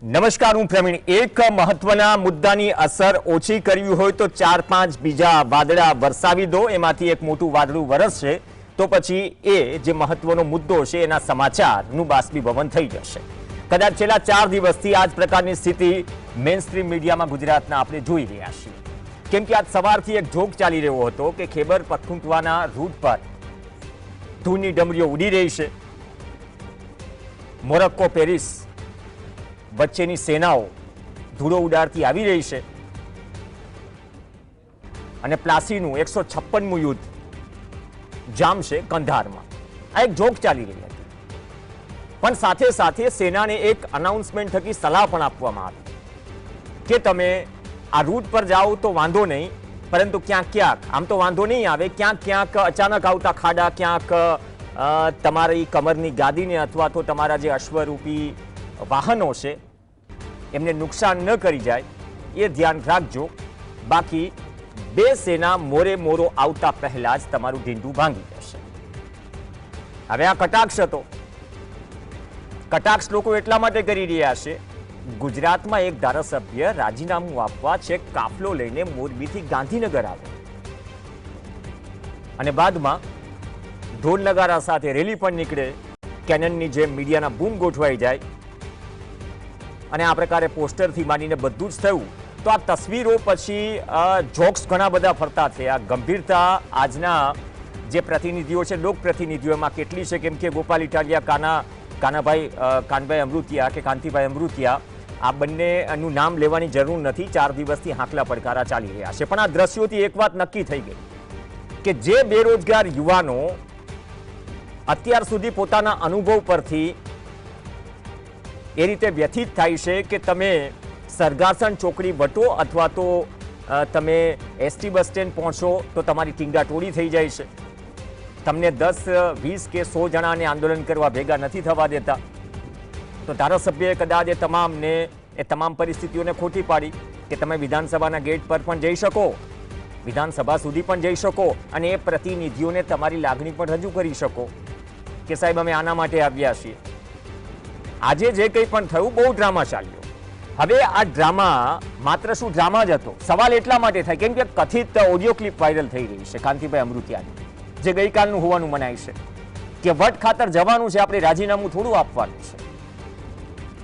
નમસ્કાર, હું પ્રવીણ. એક મહત્વના મુદ્દાની અસર ઓછી કરવી હોય તો 4-5 બીજા વાદળા વરસાવી દો. એમાંથી એક મોટું વાદળું વરસશે તો પછી એ જે મહત્વનો મુદ્દો છે એના સમાચારનું બાષ્પીભવન થઈ જશે. કદાચ છેલ્લા 4 દિવસથી આ જ પ્રકારની સ્થિતિ મેઇનસ્ટ્રીમ મીડિયામાં ગુજરાતના આપણે જોઈ રહ્યા છીએ. કેમ કે આજ સવારથી એક જોક ચાલી રહ્યો હતો કે ખૈબર પખ્તુનખ્વાના રૂટ પર ધૂળની ડમરીઓ ઉડી રહી છે. મોરોક્કો પેરિસ વચ્ચેની સેનાઓ ધૂળો ઉડાડતી આવી રહી છે અને પ્લાસીનું 156મું યુદ્ધ જામશે કંધારમાં. આ એક જોક ચાલી રહી હતી, પણ સાથે સાથે સેનાને એક અનાઉન્સમેન્ટ થકી સલાહ પણ આપવામાં આવી કે તમે આ રૂટ પર જાઓ તો વાંધો નહીં, પરંતુ ક્યાંક ક્યાંક આમ તો વાંધો નહીં આવે, ક્યાંક ક્યાંક અચાનક આવતા ખાડા, ક્યાંક તમારી કમરની ગાદીને અથવા તો તમારા જે અશ્વરૂપી વાહનો છે એમને નુકસાન ન કરી જાય એ ધ્યાન રાખજો. બાકી બે સેના મોરે મોરો આવતા પહેલા જ તમારું ઢીંડું ભાંગી જશે. હવે આ કટાક્ષ હતો. કટાક્ષ લોકો એટલા માટે કરી રહ્યા છે, ગુજરાતમાં એક ધારાસભ્ય રાજીનામું આપવા છેક કાફલો લઈને મોરબીથી ગાંધીનગર આવે અને બાદમાં ઢોલ નગારા સાથે રેલી પણ નીકળે, કેનનની જેમ મીડિયાના બૂમ ગોઠવાઈ જાય અને આ પ્રકારે પોસ્ટરથી માંડીને બધું જ થયું. તો આ તસવીરો પછી જોક્સ ઘણા બધા ફરતા થયા. ગંભીરતા આજના જે પ્રતિનિધિઓ છે, લોક પ્રતિનિધિઓ, એમાં કેટલી છે? કેમ કે ગોપાલ ઇટાલિયા, કાનભાઈ અમૃતિયા કે કાંતિભાઈ અમૃતિયા, આ બંનેનું નામ લેવાની જરૂર નથી. 4 દિવસથી હાંકલા પડકારા ચાલી રહ્યા છે. પણ આ દ્રશ્યોથી એક વાત નક્કી થઈ ગઈ કે જે બેરોજગાર યુવાનો અત્યાર સુધી પોતાના અનુભવ પરથી એ રીતે વ્યથિત થાય છે કે તમે સરગાસણ ચોકડી વટો અથવા તો તમે એસટી બસ સ્ટેન્ડ પહોંચો તો તમારી ટીંગા ટોળી થઈ જાય છે. તમને 10, 20 કે 100 જણાને આંદોલન કરવા ભેગા નથી થવા દેતા. તો ધારાસભ્યએ કદાચ એ તમામ પરિસ્થિતિઓને ખોટી પાડી કે તમે વિધાનસભાના ગેટ પર પણ જઈ શકો, વિધાનસભા સુધી પણ જઈ શકો અને એ પ્રતિનિધિઓને તમારી લાગણી પણ રજૂ કરી શકો કે સાહેબ અમે આના માટે આવ્યા છીએ. આજે જે કંઈ પણ થયું, બહુ ડ્રામા ચાલ્યો. હવે આ ડ્રામા માત્ર શું ડ્રામા જ હતો? સવાલ એટલા માટે થાય કેમ કે કથિત ઓડિયો ક્લિપ વાયરલ થઈ રહી છે કાંતિભાઈ અમૃતિયાની, જે ગઈકાલનું હોવાનું મનાય છે કે વટ ખાતર જવાનું છે, આપણે રાજીનામું થોડું આપવાનું છે.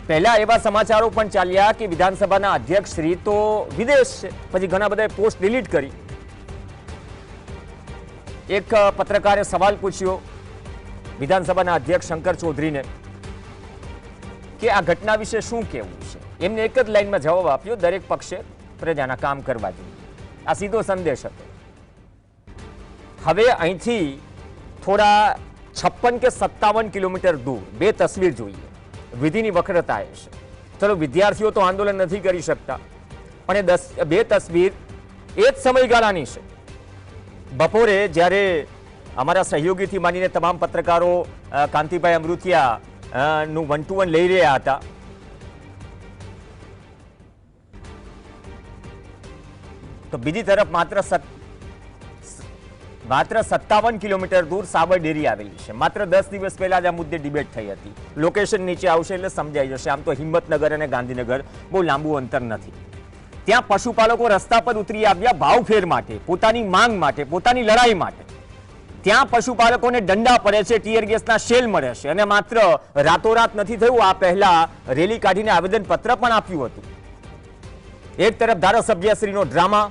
પહેલા એવા સમાચારો પણ ચાલ્યા કે વિધાનસભાના અધ્યક્ષ શ્રી તો વિદેશ છે, પછી ઘણા બધા પોસ્ટ ડિલીટ કરી. એક પત્રકારે સવાલ પૂછ્યો વિધાનસભાના અધ્યક્ષ શંકર ચૌધરીને કે આ ઘટના વિશે શું કહેવું છે. એમને એક જ લાઈનમાં જવાબ આપ્યો, દરેક પક્ષે પ્રજાના કામ કરવા જોઈએ. આ સીધો સંદેશ હતો. હવે અહીંથી થોડા 56 કે 57 કિલોમીટર દૂર બે તસવીર જોઈએ. વિધિની વક્રતા એ છે. ચલો, વિદ્યાર્થીઓ તો આંદોલન નથી કરી શકતા, પણ એ બે તસવીર એ જ સમયગાળાની છે. બપોરે જ્યારે અમારા સહયોગીથી માંડીને તમામ પત્રકારો કાંતિભાઈ અમૃતિયા નું 1 to 1 લઈ રહ્યા હતા, તો બીજી તરફ માત્ર 57 કિલોમીટર દૂર સાબર ડેરી આવેલી છે. માત્ર 10 દિવસ પહેલા જ આ મુદ્દે ડિબેટ થઈ હતી. લોકેશન નીચે આવશે એટલે સમજાઈ જશે. આમ તો હિંમતનગર અને ગાંધીનગર બહુ લાંબુ અંતર નથી. ત્યાં પશુપાલકો રસ્તા પર ઉતરી આવ્યા ભાવફેર માટે, પોતાની માંગ માટે, પોતાની લડાઈ માટે. ત્યાં પશુપાલકોને દંડા પડે છે, ટીયર ગેસના શેલ મળે છે અને માત્ર રાતોરાત નથી થયું. આ પહેલા રેલી કાઢીને આવેદનપત્ર પણ આપ્યું હતું. એક તરફ ધારાસભ્યશ્રીનો ડ્રામા,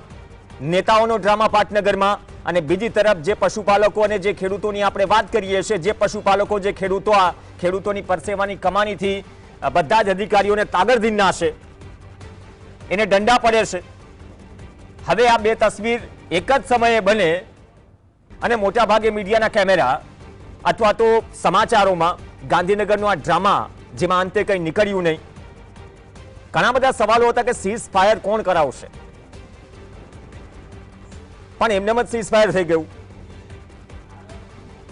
નેતાઓનો ડ્રામા પાટનગરમાં, અને બીજી તરફ જે પશુપાલકો અને જે ખેડૂતોની આપણે વાત કરીએ છીએ, જે પશુપાલકો, જે ખેડૂતોની પરસેવાની કમાણીથી બધા જ અધિકારીઓને તાગરધીન નાશે, એને દંડા પડે છે. હવે આ બે તસવીર એક જ સમયે બને અને મોટા ભાગે મીડિયાના કેમેરા અથવા તો સમાચારોમાં ગાંધીનગરનો આ ડ્રામા, જેમાં અંતે કંઈ નીકળ્યું નહીં. ઘણા બધા સવાલો હતા કે સીઝ ફાયર કોણ કરાવશે, પણ એમનેમ જ સીઝ ફાયર થઈ ગયું.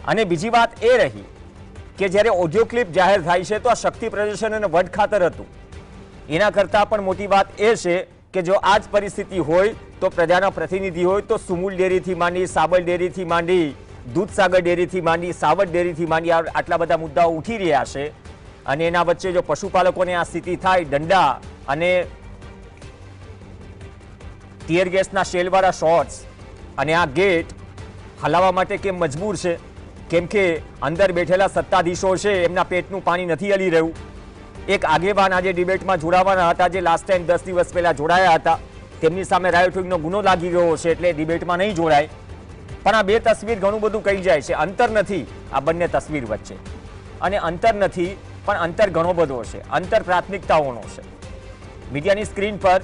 અને બીજી વાત એ રહી કે જ્યારે ઓડિયો ક્લિપ જાહેર થાય છે તો આ શક્તિ પ્રદર્શન અને વટ ખાતર હતું. એના કરતાં પણ મોટી વાત એ છે કે જો આ જ પરિસ્થિતિ હોય તો પ્રજાના પ્રતિનિધિ હોય તો સુમુલ ડેરીથી માંડી, સાબર ડેરીથી માંડી, દૂધસાગર ડેરીથી માંડી, સાવર ડેરીથી માંડી આટલા બધા મુદ્દાઓ ઉઠી રહ્યા છે. અને એના વચ્ચે જો પશુપાલકોને આ સ્થિતિ થાય, દંડા અને ટીયર ગેસના શેલવાળા શોટ્સ, અને આ ગેટ હલાવવા માટે કેમ મજબૂર છે? કેમ કે અંદર બેઠેલા સત્તાધીશો છે એમના પેટનું પાણી નથી હલી રહ્યું. એક આગેવાન આજે ડિબેટમાં જોડાવાના હતા, જે લાસ્ટ ટાઈમ 10 દિવસ પહેલા જોડાયા હતા, તેમની સામે રાયોટિંગનો ગુનો લાગી ગયો છે એટલે ડિબેટમાં નહીં જોડાય. પણ આ બે તસવીર ઘણું બધું કહી જાય છે. અંતર નથી આ બંને તસવીર વચ્ચે, અને અંતર નથી પણ અંતર ઘણો બધો છે. અંતર પ્રાથમિકતાઓનો છે. મીડિયાની સ્ક્રીન પર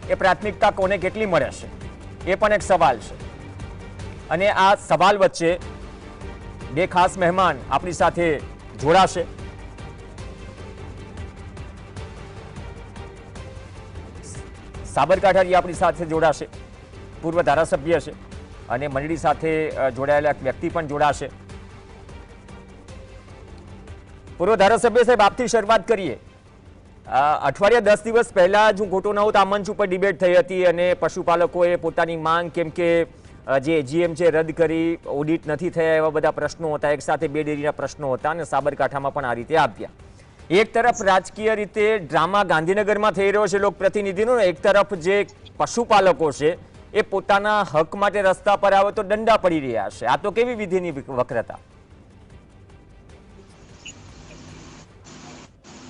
એ પ્રાથમિકતા કોને કેટલી મળે છે એ પણ એક સવાલ છે. અને આ સવાલ વચ્ચે બે ખાસ મહેમાન આપણી સાથે જોડાશે. સાબરકાંઠાથી આપણી સાથે જોડાશે, પૂર્વ ધારાસભ્ય છે, અને મંડળી સાથે જોડાયેલા એક વ્યક્તિ પણ જોડાશે. પૂર્વ ધારાસભ્ય સાહેબ, આપથી શરૂઆત કરીએ. અઠવાડિયા 10 દિવસ પહેલા જ હું ખોટો ન હોઉં તો આ મંચ ઉપર ડિબેટ થઈ હતી અને પશુપાલકોએ પોતાની માંગ, કેમ કે જે એજીએમ છે રદ કરી, ઓડિટ નથી થયા, એવા બધા પ્રશ્નો હતા. એક સાથે બે ડેરીના પ્રશ્નો હતા અને સાબરકાંઠામાં પણ આ રીતે આપ્યા. એક તરફ રાજકીય રીતે ડ્રામા ગાંધીનગરમાં થઈ રહ્યો છે લોકપ્રતિનિધિનો, એક તરફ જે પશુપાલકો છે એ પોતાના હક માટે રસ્તા પર આવે તો દંડા પડી રહ્યા છે. આ તો કેવી વિધિની વક્રતા?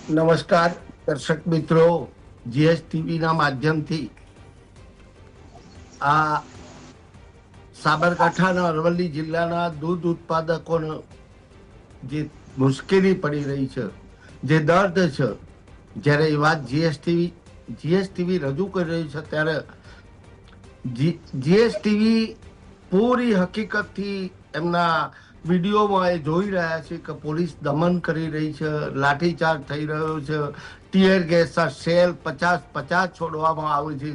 નમસ્કાર દર્શક મિત્રો, જીએસટીવી ના માધ્યમથી આ સાબરકાંઠાના અરવલ્લી જિલ્લાના દૂધ ઉત્પાદકોને જે મુશ્કેલી પડી રહી છે, જે દર્દ છે, જ્યારે એ વાત જીએસટીવી રજૂ કરી રહી છે ત્યારે જીએસટીવી પૂરી હકીકતથી એમના વિડીયોમાં એ જોઈ રહ્યા છે કે પોલીસ દમન કરી રહી છે, લાઠીચાર્જ થઈ રહ્યો છે, ટીયર ગેસના શેલ 50 છોડવામાં આવે છે.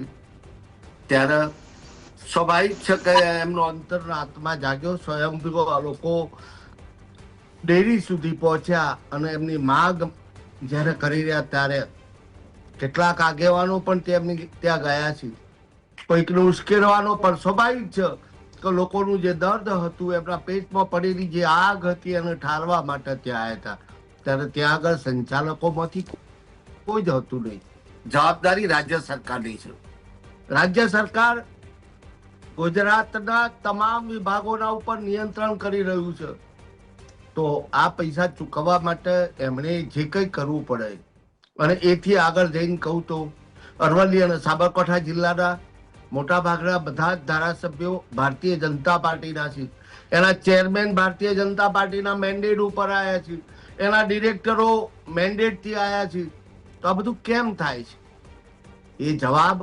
ત્યારે સ્વાભાવિક છે કે એમનો અંતરના આત્મા જાગ્યો. સ્વયંભૂ લોકો ડેરી સુધી પહોંચ્યા અને એમની માંગ જ્યારે કરી રહ્યા ત્યારે કેટલાક આગેવાનો પણ તેમની ત્યાં ગયા છે. કોઈકને ઉશ્કેરવાનો પણ સ્વાભાવિક છે કે લોકોનું જે દર્દ હતું, એમના પેટમાં પડેલી જે આગ હતી એને ઠારવા માટે ત્યાં આવ્યા હતા. ત્યારે ત્યાં આગળ સંચાલકોમાંથી કોઈ જ હતું નહીં. જવાબદારી રાજ્ય સરકારની છે. રાજ્ય સરકાર ગુજરાતના તમામ વિભાગોના ઉપર નિયંત્રણ કરી રહ્યું છે. તો આ પૈસા ચૂકવવા માટે એમણે જે કંઈ કરવું પડે, અને એથી આગળ જઈને કહું તો અરવલ્લી અને સાબરકાંઠા જિલ્લાના મોટા ભાગના બધા જ ધારાસભ્યો ભારતીય જનતા પાર્ટીના છે. એના ચેરમેન ભારતીય જનતા પાર્ટીના મેન્ડેટ ઉપર આવ્યા છે, એના ડિરેક્ટરો મેન્ડેટથી આવ્યા છે. તો આ બધું કેમ થાય છે? એ જવાબ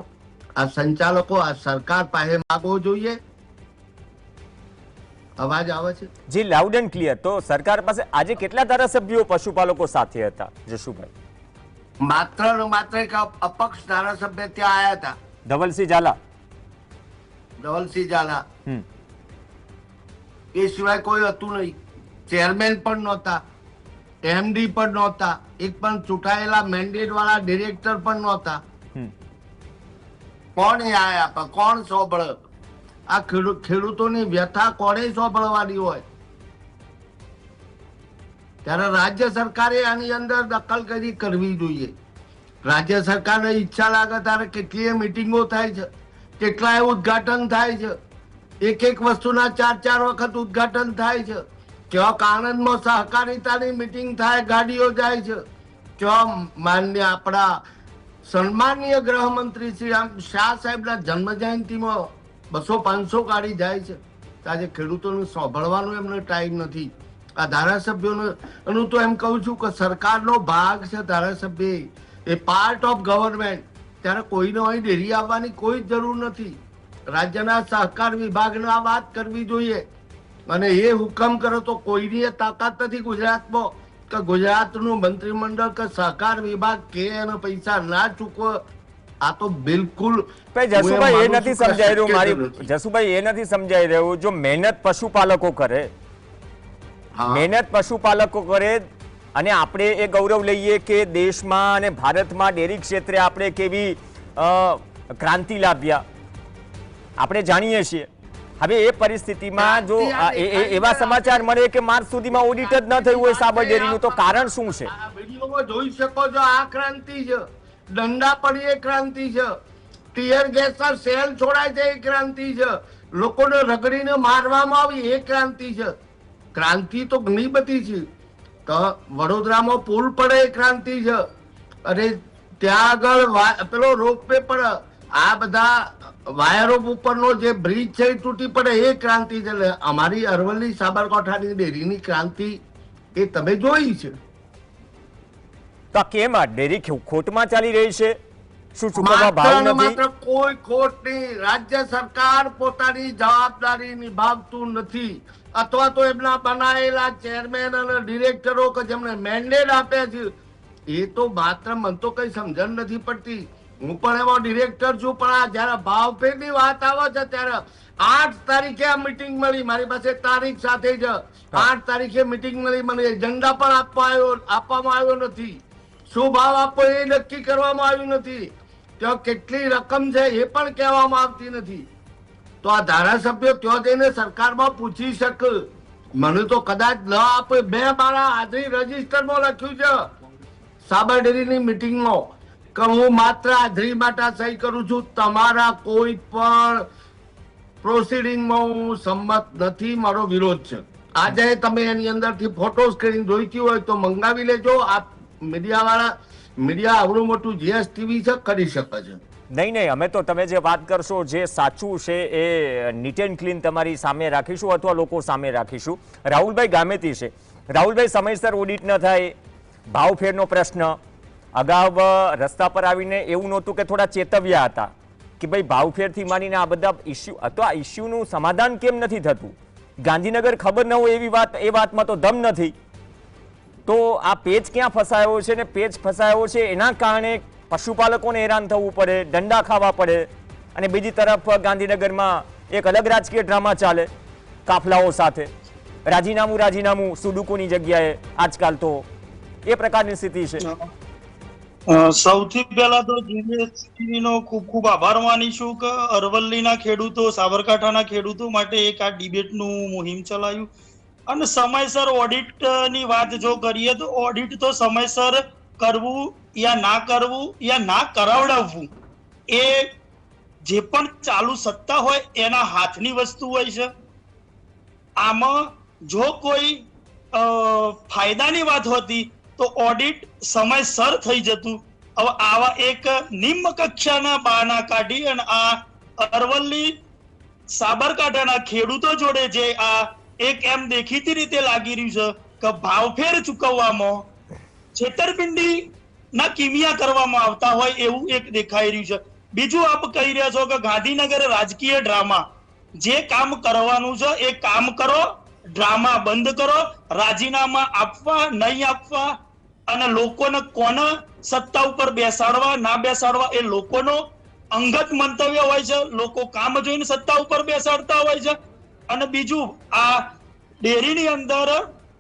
આ સંચાલકો, આ સરકાર પાસે માંગવો જોઈએ. અવાજ આવે છે? જી, લાઉડ એન્ડ ક્લિયર. તો સરકાર પાસે આજે કેટલા ધારાસભ્યો પશુપાલકો સાથે હતા જશુભાઈ? માત્ર ને માત્ર એક અપક્ષ ધારાસભ્ય ત્યાં આવ્યા હતા, ધવલસિંહ ઝાલા. એ સિવાય કોઈ હતું નહીં. ચેરમેન પણ નહોતા, એમડી પણ નહોતા, એક પણ ચૂંટાયેલા મેન્ડેટ વાળા ડિરેક્ટર પણ નહોતા. કોણ એ આયા પણ કોણ સોંભળે? આ ખેડૂતોની વ્યથા કોને સોંભળવાની હોય? ત્યારે રાજ્ય સરકારે આની અંદર દખલગીરી કરવી જોઈએ. રાજ્ય સરકારને ઈચ્છા લાગે ત્યારે કેટલીય મિટિંગો થાય છે, કેટલાય ઉદઘાટન થાય છે, એક વસ્તુના 4 વખત ઉદઘાટન થાય છે. ક્યાંક આણંદમાં સહકારિતાની મિટિંગ થાય, ગાડીઓ જાય છે. ક્યાં માન્ય આપણા સન્માનીય ગૃહમંત્રી શ્રી શાહ સાહેબના જન્મ જયંતિમાં 200-500 ગાડી જાય છે. આજે ખેડૂતોને સાંભળવાનો એમને ટાઈમ નથી. આ ધારાસભ્યોનું તો એમ કહું છું કે સરકારનો ભાગ છે ધારાસભ્ય, એ પાર્ટ ઓફ ગવર્મેન્ટ. ત્યારે કોઈને અહીં ડેરી આવવાની કોઈ જ જરૂર નથી. રાજ્યના સહકાર વિભાગને આ વાત કરવી જોઈએ, અને એ હુકમ કરો તો કોઈની તાકાત નથી ગુજરાતમાં કે ગુજરાતનું મંત્રીમંડળ કે સહકાર વિભાગ કે એને પૈસા ના ચૂકવે. આ તો બિલકુલ જસુભાઈ એ નથી સમજાઈ રહ્યું. મારી જસુભાઈ એ નથી સમજાઈ રહ્યું. જો મહેનત પશુપાલકો કરે, અને આપણે એ ગૌરવ લઈએ કે દેશમાં અને ભારતમાં ડેરી ક્ષેત્રે આપણે કેવી ક્રાંતિ લાવ્યા આપણે જાણીએ છીએ. હવે એ પરિસ્થિતિમાં જો એવા સમાચાર મળે કે માર્ચ સુધીમાં ઓડિટ જ ન થયું હોય સાબર ડેરીનું, તો કારણ શું છે? વિડીયોમાં જોઈ શકો છો, આ ક્રાંતિ છે. દંડા પડી એ ક્રાંતિ છે. ટીયર ગેસના સેલ છોડાય છે એ ક્રાંતિ છે. લોકોને રગડીને મારવામાં આવી એ ક્રાંતિ છે. ક્રાંતિ તો ઘણી બધી છે. તો વડોદરામાં પુલ પડે એ ક્રાંતિ છે. અરે ત્યાં આગળ પેલો રોપવે પડે, આ બધા વાયરો ઉપરનો જે બ્રિજ છે એ તૂટી પડે એ ક્રાંતિ છે. એટલે અમારી અરવલ્લી સાબરકાંઠાની ડેરીની ક્રાંતિ એ તમે જોઈ છે. તો આ કેમ આ ડેરી ખોટમાં ચાલી રહી છે? શું ચૂકવવા ભાવ નથી? માત્ર કોઈ ખોટ નહીં. રાજ્ય સરકાર પોતાની જવાબદારી નિભાવતું નથી, અથવા તો એમના બનાવેલા ચેરમેન અને ડિરેક્ટરો કે જેમને મેન્ડેટ આપ્યા છે એ તો માત્ર મને તો કઈ સમજણ નથી પડતી. હું પણ એમાં ડિરેક્ટર છું, પણ આ જયારે ભાવફેરની વાત આવે છે ત્યારે 8 તારીખે આ મીટિંગ મળી, મારી પાસે તારીખ સાથે જ 8 તારીખે મીટિંગ મળી, મને એજન્ડા પણ આપવામાં આવ્યો નથી. શું ભાવ આપવો એ નક્કી કરવામાં આવ્યું નથી. ત્યાં કેટલી રકમ છે એ પણ કહેવામાં આવતી નથી. તો આ ધારાસભ્યો ત્યાં જઈને સરકારમાં પૂછી શકે. મને તો કદાચ ન આપે. મેં મારા હાજરી રજીસ્ટરમાં લખ્યું છે સાબર ડેરીની મીટિંગમાં કે હું માત્ર હાજરી માટે સહી કરું છું, તમારા કોઈ પણ પ્રોસિડિંગમાં હું સંમત નથી, મારો વિરોધ છે. આજે તમે એની અંદરથી ફોટો સ્ક્રીન જોઈતી હોય તો મંગાવી લેજો. આપ મીડિયા આવડું મોટું જીએસટીવી છે, કરી શકે છે. નહીં, અમે તો તમે જે વાત કરશો જે સાચું છે એ નીટ એન્ડ ક્લીન તમારી સામે રાખીશું અથવા લોકો સામે રાખીશું. રાહુલભાઈ ગામેતી છે. રાહુલભાઈ, સમયસર ઓડિટ ન થાય, ભાવફેરનો પ્રશ્ન, અગાઉ રસ્તા પર આવીને એવું નહોતું કે થોડા ચેતવ્યા હતા કે ભાઈ ભાવફેરથી માનીને આ બધા ઇસ્યુ, અથવા આ ઇસ્યુનું સમાધાન કેમ નથી થતું? ગાંધીનગર ખબર ન હોય એવી વાત, એ વાતમાં તો દમ નથી. તો આ પેચ ક્યાં ફસાયો છે? ને પેચ ફસાયો છે એના કારણે પશુપાલકોને હેરાન થવું પડે, દંડા ખાવા પડે, અને બીજી તરફ ગાંધીનગરમાં એક અલગ રાજકીય ડ્રામા ચાલે કાફલાઓ સાથે. રાજીનામું સુડુકોની જગ્યાએ આજકાલ તો એ પ્રકારની સ્થિતિ છે. સૌથી પહેલા તો જીએસટીવીનો ખૂબ ખૂબ આભાર માનીશું કે અરવલ્લીના ખેડૂતો, સાબરકાંઠાના ખેડૂતો માટે એક આ ડિબેટનું મુહિમ ચલાવ્યું. અને સમયસર ઓડિટની વાત જો કરીએ તો ઓડિટ તો સમયસર કરવું યા ના કરવું યા ના કરાવડાવવું એ જે પણ ચાલુ સત્તા હોય એના હાથની વસ્તુ હોય છે. આમાં જો કોઈ ફાયદાની વાત હોતી તો ઓડિટ સમયસર થઈ જતું. હવે આવા એક નિમ્ન કક્ષાના બહાના કાઢી અને આ અરવલ્લી સાબરકાંઠાના ખેડૂતો જોડે જે આ એક એમ દેખીતી રીતે લાગી રહ્યું છે કે ભાવફેર ચૂકવવામાં છેતરપિંડી ના કિમિયા કરવામાં આવતા હોય એવું એક દેખાઈ રહ્યું છે. બીજું આપ કહી રહ્યા છો કે ગાંધીનગર રાજકીય ડ્રામા, જે કામ કરવાનું છે એ કામ કરો, ડ્રામા બંધ કરો. રાજીનામા આપવા નહીં આપવા અને લોકોને કોને સત્તા ઉપર બેસાડવા ના બેસાડવા એ લોકોનો અંગત મંતવ્ય હોય છે. લોકો કામ જોઈને સત્તા ઉપર બેસાડતા હોય છે. અને બીજું, આ ડેરીની અંદર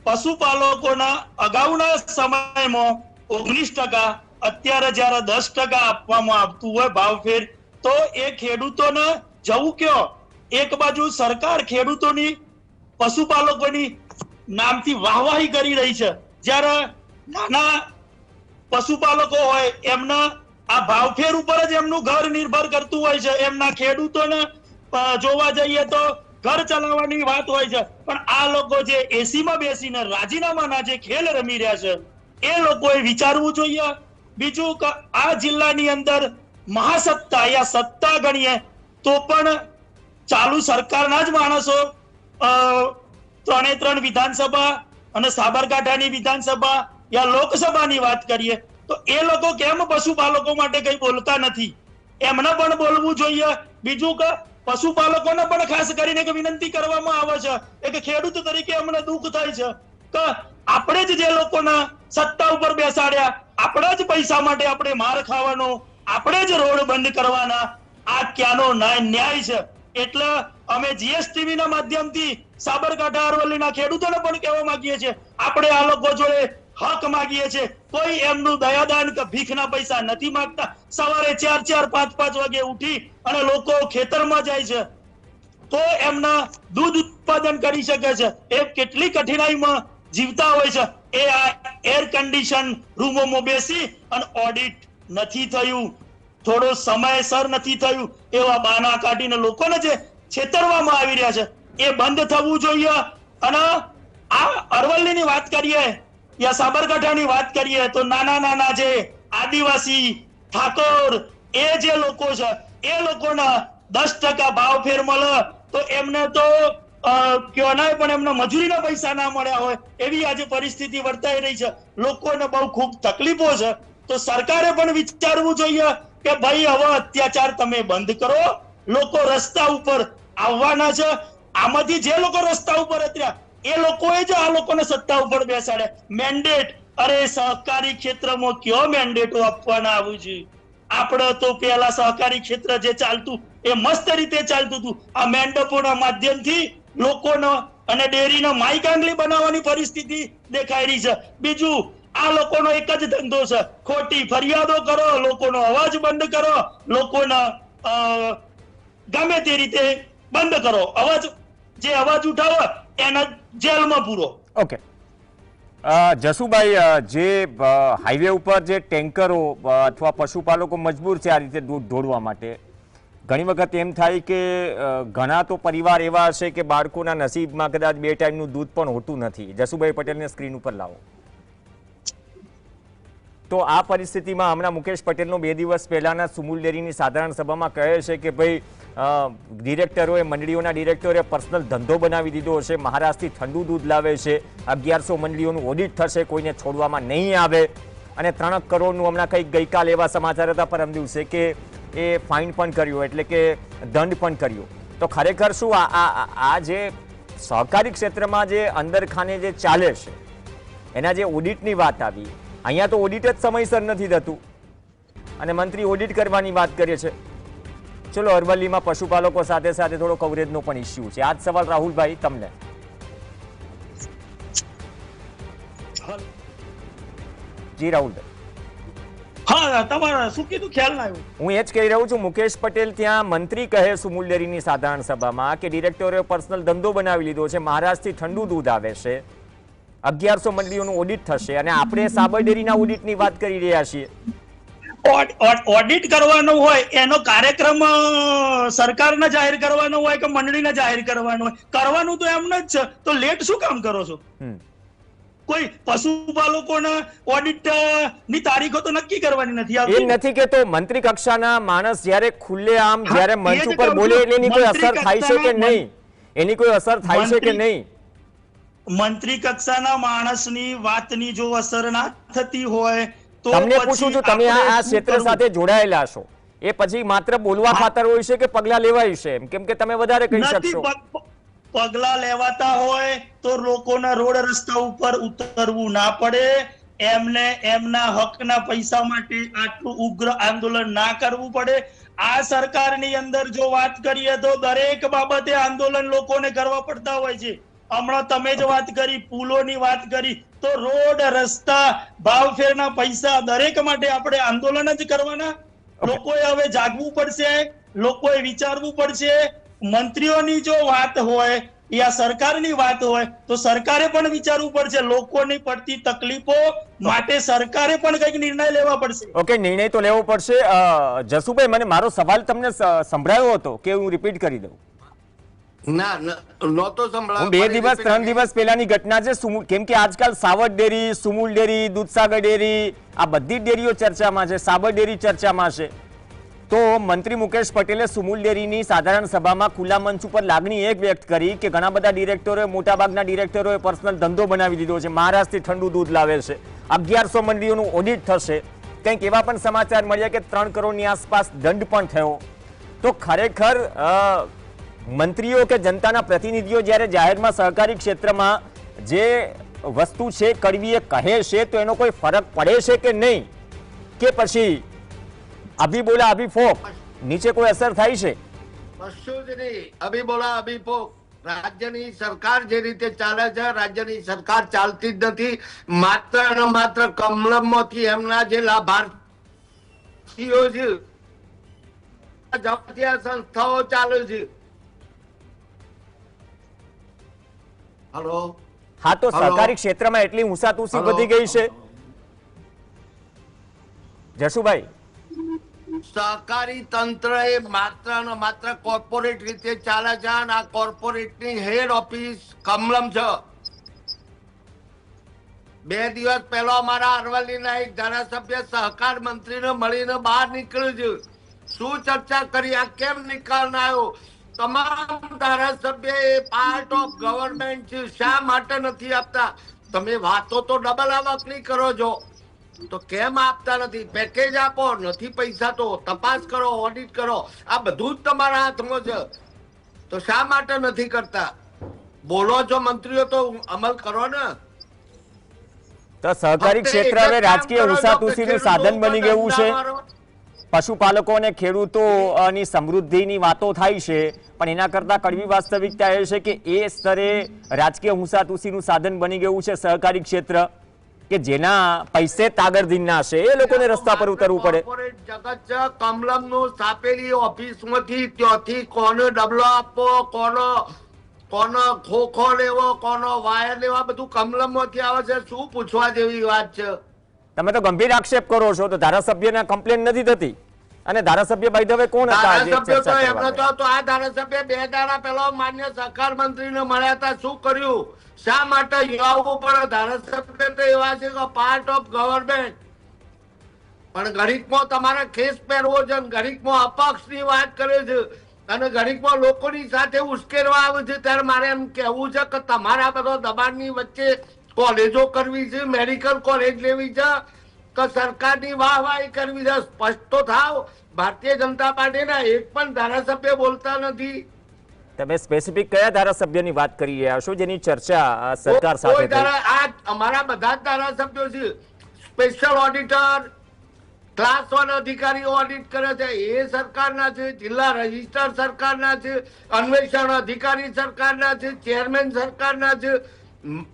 પશુપાલકોના અગાઉના સમયમાં 19%, અત્યારે જયારે 10% આપવામાં આવતું હોય ભાવફેર, તો એ ખેડૂતોને જવું કયો? એક બાજુ સરકાર ખેડૂતોની, પશુપાલકોની નામથી વાહવાહી કરી રહી છે, જ્યારે નાના પશુપાલકો હોય એમના આ ભાવફેર ઉપર જ એમનું ઘર નિર્ભર કરતું હોય છે. એમના ખેડૂતોને જોવા જઈએ તો ઘર ચલાવવાની વાત હોય છે, પણ આ લોકો જે એસીમાં બેસીને રાજીનામાના જે ખેલ રમી રહ્યા છે એ લોકોએ વિચારવું જોઈએ. બીજું કે આ જિલ્લાની અંદર મહાસત્તા યા સત્તા ગણીએ તો પણ ચાલુ સરકારના જ માણસો 3 વિધાનસભા અને સાબરકાંઠાની વિધાનસભા યા લોકસભાની વાત કરીએ તો એ લોકો કેમ પશુપાલકો માટે કઈ બોલતા નથી? એમને પણ બોલવું જોઈએ. બીજું કે પશુપાલકોને પણ ખાસ કરીને એક વિનંતી કરવામાં આવે છે, એક ખેડૂત તરીકે અમને દુઃખ થાય છે કે આપણે જ જે લોકોના સત્તા ઉપર બેસાડ્યા, આપણા જ પૈસા માટે આપણે માર ખાવાનો, આપણે જ રોડ બંધ કરવાના, આ ક્યાંનો ન્યાય છે? એટલે અમે જીએસટીવી ના માધ્યમથી સાબરકાંઠા અરવલ્લીના ખેડૂતોને પણ કહેવા માંગીએ છીએ, આપણે આ લોકો જોડે હક માંગીએ છીએ. કોઈ એમનું દયાદાન કે ભીખના પૈસા નથી માંગતા. સવારે 4, 5 વાગે ઉઠી અને લોકો ખેતરમાં જાય છે તો એમના દૂધ ઉત્પાદન કરી શકે છે. એ કેટલી કઠિનાઈમાં જીવતા હોય છે એ આ એર કન્ડિશન રૂમોમાં બેસી અને ઓડિટ નથી થયું, થોડો સમયસર નથી થયું, એવા બહાના કાઢીને લોકોને જે છેતરવામાં આવી રહ્યા છે એ બંધ થવું જોઈએ. અને આ અરવલ્લીની વાત કરીએ યા સાબરકાંઠાની વાત કરીએ તો નાના નાના જે આદિવાસી ઠાકોર એ જે લોકો છે એ લોકોના 10% ભાવ ફેર મળે તો એમને તો કહેવાય પણ એમને મજૂરીના પૈસા ના મળ્યા હોય એવી આજે પરિસ્થિતિ વર્તાઈ રહી છે. લોકોને બહુ ખૂબ તકલીફો છે. તો સરકારે પણ વિચારવું જોઈએ કે ભાઈ હવે અત્યાચાર તમે બંધ કરો. લોકો રસ્તા ઉપર આવવાના છે. આમાંથી જે લોકો રસ્તા ઉપર અત્યારે એ લોકોએ જ આ લોકોને સત્તા ઉપર બેસાડે. મેન્ડેટ, અરે સહકારી ક્ષેત્રમાં કયો મેન્ડેટો આપવાના આવ્યું છે? આપણે તો પેલા સહકારી ક્ષેત્ર જે ચાલતું એ મસ્ત રીતે ચાલતું હતું. આ મેન્ડેટોના માધ્યમથી લોકોનો અને ડેરીનો માઈકાંગલી બનાવવાની પરિસ્થિતિ દેખાઈ રહી છે. બીજું આ લોકોનો એક જ ધંધો છે, ખોટી ફરિયાદો કરો, લોકોનો અવાજ બંધ કરો, લોકોના ગમે તે રીતે બંધ કરો. જે અવાજ ઉઠાવો એના જેલમાં પૂરો. ઓકે જસુભાઈ, જે હાઈવે ઉપર જે ટેન્કરો અથવા પશુપાલકો મજબૂર છે આ રીતે દૂધ ઢોળવા માટે, ઘણી વખત એમ થાય કે ઘણા તો પરિવાર એવા હશે કે બાળકોના નસીબમાં કદાચ 2 ટાઈમનું દૂધ પણ હોતું નથી. જસુભાઈ પટેલને સ્ક્રીન ઉપર લાવો. તો આ પરિસ્થિતિમાં હમણાં મુકેશ પટેલનો 2 દિવસ પહેલાના સુમુલ ડેરીની સાધારણ સભામાં કહે છે કે ભાઈ ડિરેક્ટરોએ, મંડળીઓના ડિરેક્ટરોએ પર્સનલ ધંધો બનાવી દીધો હશે, મહારાષ્ટ્રથી ઠંડુ દૂધ લાવે છે, 1100 મંડળીઓનું ઓડિટ થશે, કોઈને છોડવામાં નહીં આવે, અને 3 કરોડનું હમણાં કંઈક ગઈકાલ એવા સમાચાર હતા પરમ દિવસે કે એ ફાઇન પણ કર્યો, એટલે કે દંડ પણ કર્યો. તો ખરેખર શું આ જે સહકારી ક્ષેત્રમાં જે અંદરખાને જે ચાલે છે એના જે ઓડિટની વાત આવી, અહીંયા તો ઓડિટ જ સમયસર નથી થતું અને મંત્રી ઓડિટ કરવાની વાત કરે છે. ચલો, અરવલ્લીમાં પશુપાલકો સાથે સાથે થોડો કવરેજનો પણ ઇસ્યુ છે. આ જ સવાલ રાહુલભાઈ તમને. જી રાહુલભાઈ. હા, તમારા શું કીધું ખ્યાલ ના આવ્યો. હું એ જ કહી રહ્યો છું, મુકેશ પટેલ ત્યાં મંત્રી કહે સુમુલ ડેરીની સાધારણ સભામાં કે ડિરેક્ટરોએ પર્સનલ ધંધો બનાવી લીધો છે, મહારાષ્ટ્રથી ઠંડુ દૂધ આવે છે, 1100 મંડળીઓનું ઓડિટ થશે, અને આપણે સાબર ડેરીના ઓડિટની વાત કરી રહ્યા છીએ. ઓડિટ કરવાનો હોય એનો કાર્યક્રમ સરકારને જાહેર કરવાનો હોય કે મંડળીને જાહેર કરવાનો હોય, કરવાનું તો એમને જ છે. તો લેટ શું કામ કરો છો? કોઈ પશુપાલકોના ઓડિટ ની તારીખો તો નક્કી કરવાની નથી આવતી. એ નથી કે તો મંત્રી કક્ષાના માણસ જ્યારે ખુલ્લેઆમ જ્યારે મંચ ઉપર બોલે એટલે એની કોઈ અસર થાય છે કે નહીં? એની કોઈ અસર થાય છે કે નહીં? મંત્રી કક્ષાના માણસની વાતની જો અસર ના થતી હોય તો તમને પૂછું છું, તમે આ ક્ષેત્ર સાથે જોડાયેલા છો, એ પછી માત્ર બોલવા ખાતર હોય છે કે પગલા લેવાય છે? કેમ કે તમે વધારે કહી શકશો. પગલા લેવાતા હોય તો લોકોના રોડ રસ્તા ઉપર ઉતરવું ના પડે, એમને એમના હકના પૈસા માટે આટલું ઉગ્ર આંદોલન ના કરવું પડે. આ સરકારની અંદર જો વાત કરીએ તો દરેક બાબતે આંદોલન લોકોને કરવા પડતા હોય છે. હમણાં તમે જ વાત કરી, પુલોની વાત કરી, તો રોડ, રસ્તા, ભાવફેરના પૈસા દરેક માટે આપણે આંદોલન જ કરવાના. લોકોએ હવે જાગવું પડશે, લોકોએ વિચારવું પડશે. મંત્રીઓની જો વાત હોય યા સરકારની વાત હોય તો સરકારે પણ વિચારવું પડશે. લોકોની પડતી તકલીફો માટે સરકારે પણ કંઈક નિર્ણય લેવા પડશે. ઓકે, નિર્ણય તો લેવો પડશે. જસુભાઈ, મને મારો સવાલ તમને સંભળાયો હતો કે હું રિપીટ કરી દઉં? ના, નહોતો સંભળાયો. 2 દિવસ 3 દિવસ પહેલાની ઘટના છે. કેમ કે આજકાલ Sabar dairy, Sumul dairy, Dudhsagar dairy, આ બધી ડેરીઓ ચર્ચામાં છે, સાબર ડેરી ચર્ચામાં છે. તો મંત્રી મુકેશ પટેલે સુમુલ ડેરીની સાધારણ સભામાં ખુલ્લા મંચ ઉપર લાગણી એક વ્યક્ત કરી કે ઘણા બધા ડિરેક્ટરોએ, મોટાભાગના ડિરેક્ટરોએ પર્સનલ ધંધો બનાવી દીધો છે, મહારાષ્ટ્રથી ઠંડુ દૂધ લાવે છે, 1100 મંડળીઓનું ઓડિટ થશે. કંઈક એવા પણ સમાચાર મળ્યા કે 3 કરોડની આસપાસ દંડ પણ થયો. તો ખરેખર મંત્રીઓ કે જનતાના પ્રતિનિધિઓ જ્યારે જાહેરમાં સહકારી ક્ષેત્રમાં જે વસ્તુ છે કડવી એ કહે છે તો એનો કોઈ ફરક પડે છે કે નહીં? કે પછી અભી બોલા અભી ફોક, નીચે કોઈ અસર થાય છે? કશું જ નહીં. અભી બોલા અભી ફોક. રાજ્યની સરકાર જે રીતે ચાલે છે, રાજ્યની સરકાર ચાલતી જ નથી. માત્ર ને માત્ર કમલમમાંથી એમના જે લાભાર્થીઓ છે, સંસ્થાઓ ચાલે છે. હલો, હા, તો હલો. સહકારી ક્ષેત્રમાં એટલી ઊંસાતુસી હલો. વધી ગઈ છે જશુભાઈ? સહકારી તંત્ર એ માત્ર ને માત્ર કોર્પોરેટ રીતે ચાલે છે અને આ કોર્પોરેટની હેડ ઓફિસ કમલમ છે. 2 દિવસ પહેલા અમારા અરવલ્લીના એક ધારાસભ્ય સહકાર મંત્રીને મળીને બહાર નીકળ્યું છે. શું ચર્ચા કરી, આ કેમ નિકાલ ના આવ્યો? તમામ ધારાસભ્ય એ પાર્ટ ઓફ ગવર્નમેન્ટ છે, શા માટે નથી આપતા? તમે વાતો તો ડબલ આવકની કરો છો, તો કેમ આપતા નથી? પેકેજ આપો, નથી પૈસા તો તપાસ કરો, ઓડિટ કરો. આ બધું જ તમારા હાથમાં છે, તો શા માટે નથી કરતા? બોલો છો મંત્રીઓ તો અમલ કરો ને. તો સહકારી ક્ષેત્ર હવે રાજકીય ઊંસાતુસીનું સાધન બની ગયું છે. પશુપાલકો અને ખેડૂતોની સમૃદ્ધિની વાતો થાય છે, પણ એના કરતા કડવી વાસ્તવિકતા એ છે કે એ સ્તરે રાજકીય ઊંસાતુસીનું સાધન બની ગયું છે સહકારી ક્ષેત્ર, કે જેના પૈસે તાગરધીનના છે એ લોકોને રસ્તા પર ઉતરવું પડે. જગત છે કમલમનું સ્થાપેલી ઓફિસમાંથી ત્યાંથી કોને ડબલો આપવો, કોનો ખોખો લેવો, કોનો વાયર લેવા, બધું કમલમમાંથી આવે છે. શું પૂછવા જેવી વાત છે? તમે તો ગંભીર આક્ષેપ કરો છો. તો ધારાસભ્યના કમ્પ્લેન નથી થતી? અને ધારાસભ્ય બાય ધ વે કોણ હતા આજે ધારાસભ્યો તો ચર્ચા એમને કરવા? તો આ ધારાસભ્ય 2 દાડા પહેલા માન્ય સહકાર મંત્રીને મળ્યા હતા. શું કર્યું? શા માટે આવવું પડે? ધારાસભ્ય તો એવા છે કે પાર્ટ ઓફ ગવર્નમેન્ટ, પણ ઘડીકમાં તમારે ખેસ પહેરવો છે, ઘડીકમાં અપક્ષની વાત કરે છે અને ઘડીકમાં લોકોની સાથે ઉશ્કેરવા આવે છે. ત્યારે મારે એમ કહેવું છે કે તમારા બધા દબાણની વચ્ચે કોલેજો કરવી છે, મેડિકલ કોલેજ લેવી છે કે સરકારની વાહવાહી કરવી છે? સ્પષ્ટ તો થાવ. ભારતીય જનતા પાર્ટીના એક પણ ધારાસભ્ય બોલતા નથી. તમે સ્પેસિફિક કયા ધારાસભ્યની વાત કરી રહ્યા છો જેની ચર્ચા સરકાર સાથે કોઈ થઈ? આ અમારા બધા જ ધારાસભ્યો છે. સ્પેશિયલ ઓડિટર, ક્લાસ 1 અધિકારીઓ ઓડિટ કરે છે, એ સરકારના છે. જિલ્લા રજિસ્ટ્રાર સરકારના છે, અન્વેષણ અધિકારી સરકારના છે, ચેરમેન સરકારના છે.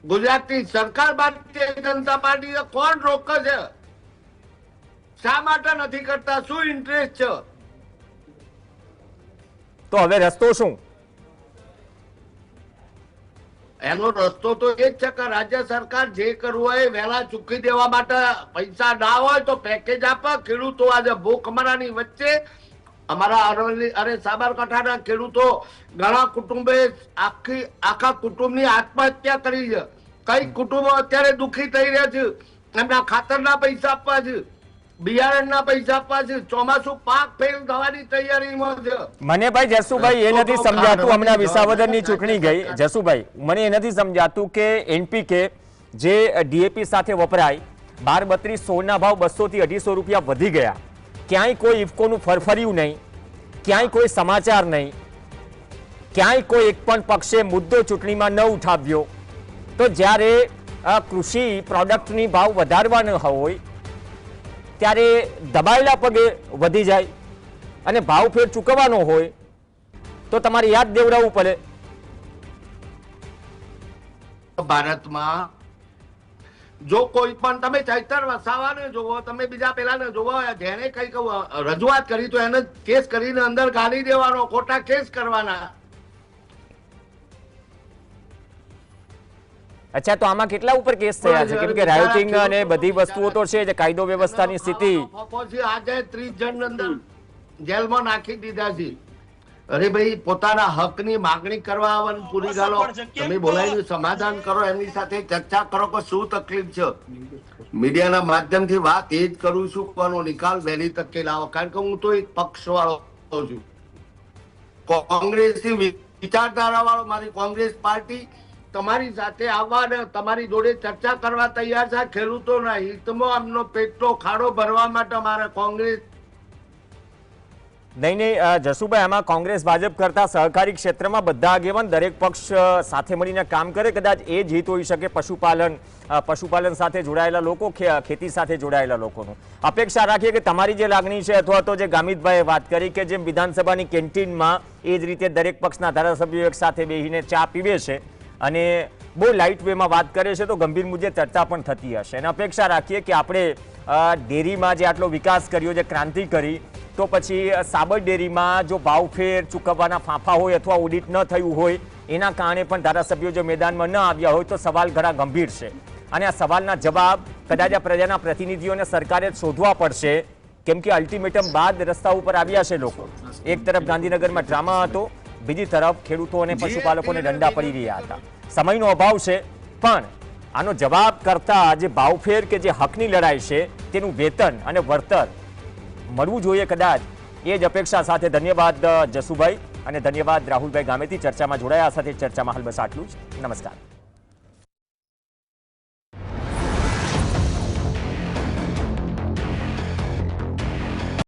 ગુજરાતની સરકાર ભારતીય જનતા પાર્ટી કોણ રોકે છે? શા માટે નથી કરતા? શું ઇન્ટરેસ્ટ છે? તો હવે રસ્તો શું? એનો રસ્તો તો એ જ છે કે રાજ્ય સરકાર જે કરવું હોય એ વહેલા ચૂકી દેવા માટે પૈસા ના હોય તો પેકેજ આપે. ખેડૂતો આજે ભૂખમરાની વચ્ચે, અમારા અરવલ્લી સાબરકાંઠાના ખેડૂતો ઘણા કુટુંબે આખા કુટુંબની આત્મહત્યા કરી છે. કઈ કુટુંબો અત્યારે દુખી થઈ રહ્યા છે. એમના ખાતરના પૈસા આપવા છે, બિયારણના પૈસા આપવા છે. ચોમાસું પાક ફેલ થવાની તૈયારીમાં છે. મને ભાઈ જસુભાઈ એ નથી સમજાતું, હમણાં વિસાવદરની ચૂંટણી ગઈ જસુભાઈ, મને એ નથી સમજાતું કે એનપીકે જે ડીએપી સાથે વપરાય 12-32 સોળના ભાવ 200 થી 250 રૂપિયા વધી ગયા, ક્યાંય કોઈ ઇફકોનું ફરફર્યું નહીં, ક્યાંય કોઈ સમાચાર નહીં, ક્યાંય કોઈ એક પણ પક્ષે મુદ્દો ચૂંટણીમાં ન ઉઠાવ્યો. તો જ્યારે કૃષિ પ્રોડક્ટની ભાવ વધારવાનો હોય ત્યારે દબાયેલા પગે વધી જાય અને ભાવ ફેર ચૂકવવાનો હોય તો તમારે યાદ દેવડાવવું પડે. ભારતમાં જો કોઈ પણ તમે ચૈતર વસાવાને જોવો, તમે બીજા પેલાને જોવો, જેને કઈક રજૂઆત કરી તો એને કેસ કરીને અંદર ગાળી દેવાનો, ખોટા કેસ કરવાના. અચ્છા, તો આમાં કેટલા ઉપર કેસ થયા છે? કેમ કે રાયોટિંગ અને બધી વસ્તુઓ તો છે જે કાયદો વ્યવસ્થાની સ્થિતિ. આજે 30 જણ અંદર જેલમાં નાખી દીધા છે. અરે ભાઈ, પોતાના હકની માંગણી કરવા આવવાનું પૂરી ગાલો. તમે બોલાવીને સમાધાન કરો, એમની સાથે ચર્ચા કરો કે શું તકલીફ છે. મીડિયાના માધ્યમથી વાત એ જ કરું છું, કોનો નિકાલ વહેલી તકે લાવો. કારણ કે હું તો એક પક્ષ વાળો છું, કોંગ્રેસની વિચારધારા વાળો. મારી કોંગ્રેસ પાર્ટી તમારી સાથે આવવા અને તમારી જોડે ચર્ચા કરવા તૈયાર છે. ખેડૂતોના હિતમાં એમનો પેટનો ખાડો ભરવા માટે અમારે કોંગ્રેસ નહીં જસુભાઈ, આમાં કોંગ્રેસ ભાજપ કરતા સહકારી ક્ષેત્રમાં બધા આગેવાન દરેક પક્ષ સાથે મળીને કામ કરે. કદાચ એ જ હિત હોઈ શકે પશુપાલન સાથે જોડાયેલા લોકો, ખેતી સાથે જોડાયેલા લોકોનું. અપેક્ષા રાખીએ કે તમારી જે લાગણી છે અથવા તો જે ગામિતભાઈએ વાત કરી કે જેમ વિધાનસભાની કેન્ટીનમાં એ જ રીતે દરેક પક્ષના ધારાસભ્યો એક સાથે બેસીને ચા પીવે છે અને બહુ લાઇટ વેમાં વાત કરે છે, તો ગંભીર મુદ્દે ચર્ચા પણ થતી હશે. અને અપેક્ષા રાખીએ કે આપણે ડેરીમાં જે આટલો વિકાસ કર્યો, જે ક્રાંતિ કરી, તો પછી સાબર ડેરીમાં જો ભાવફેર ચૂકવવાના ફાંફા હોય અથવા ઓડિટ ન થયું હોય એના કારણે પણ ધારાસભ્યો જો મેદાનમાં ન આવ્યા હોય તો સવાલ ઘણા ગંભીર છે અને આ સવાલના જવાબ કદાચ આ પ્રજાના પ્રતિનિધિઓને સરકારે જ શોધવા પડશે, કેમ કે અલ્ટિમેટમ બાદ રસ્તા ઉપર આવ્યા છે લોકો. એક તરફ ગાંધીનગરમાં ડ્રામા હતો, બીજી તરફ ખેડૂતો અને પશુપાલકોને દંડા પડી રહ્યા હતા. સમયનો અભાવ છે, પણ આનો જવાબ કરતા જે ભાવફેર કે જે હકની લડાઈ છે તેનું વેતન અને વળતર મળવું જોઈએ કદાચ, એ જ અપેક્ષા સાથે ધન્યવાદ જસુભાઈ અને ધન્યવાદ રાહુલભાઈ ગામેતી ચર્ચામાં જોડાયા. સાથે ચર્ચામાં હાલ બસ આટલું જ. નમસ્કાર.